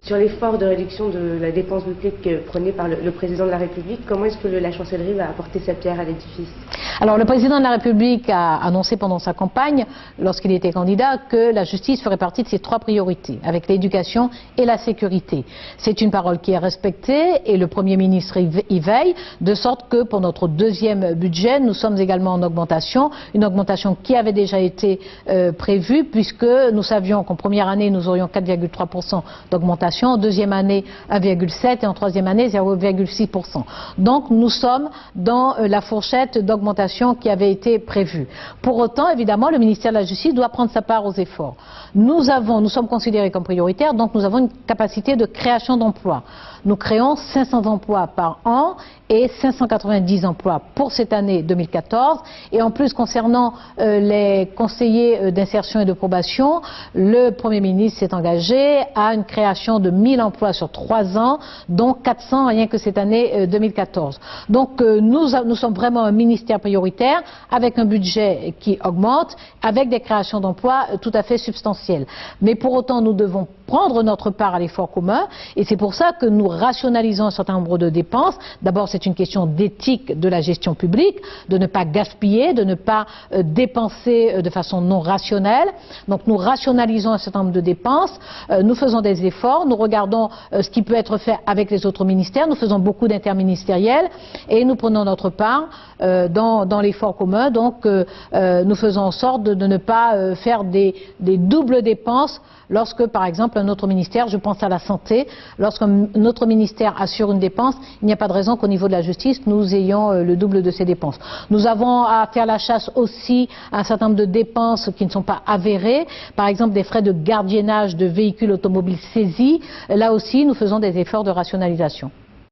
Sur l'effort de réduction de la dépense publique prôné par le président de la République, comment est-ce que la chancellerie va apporter sa pierre à l'édifice? Alors le président de la République a annoncé pendant sa campagne, lorsqu'il était candidat, que la justice ferait partie de ses 3 priorités, avec l'éducation et la sécurité. C'est une parole qui est respectée et le Premier ministre y veille, de sorte que pour notre 2e budget, nous sommes également en augmentation, une augmentation qui avait déjà été prévue, puisque nous savions qu'en première année, nous aurions 4,3% d'augmentation, en 2e année 1,7% et en 3e année 0,6%. Donc nous sommes dans la fourchette d'augmentation qui avait été prévue. Pour autant, évidemment, le ministère de la Justice doit prendre sa part aux efforts. Nous sommes considérés comme prioritaires, donc nous avons une capacité de création d'emplois. Nous créons 500 emplois par an et 590 emplois pour cette année 2014. Et en plus, concernant les conseillers d'insertion et de probation, le Premier ministre s'est engagé à une création de 1000 emplois sur 3 ans, dont 400 rien que cette année 2014. Donc nous sommes vraiment un ministère prioritaire avec un budget qui augmente, avec des créations d'emplois tout à fait substantielles. Mais pour autant, nous devons prendre notre part à l'effort commun et c'est pour ça que nous rationalisons un certain nombre de dépenses. D'abord, c'est une question d'éthique de la gestion publique, de ne pas gaspiller, de ne pas dépenser de façon non rationnelle. Donc nous rationalisons un certain nombre de dépenses, nous faisons des efforts, nous regardons ce qui peut être fait avec les autres ministères, nous faisons beaucoup d'interministériels et nous prenons notre part dans l'effort commun. Donc nous faisons en sorte de ne pas faire des doubles dépenses lorsque, par exemple, un autre ministère, je pense à la santé, lorsqu'un autre ministère assure une dépense, il n'y a pas de raison qu'au niveau de la justice, nous ayons le double de ces dépenses. Nous avons à faire la chasse aussi à un certain nombre de dépenses qui ne sont pas avérées, par exemple des frais de gardiennage de véhicules automobiles saisis. Là aussi, nous faisons des efforts de rationalisation.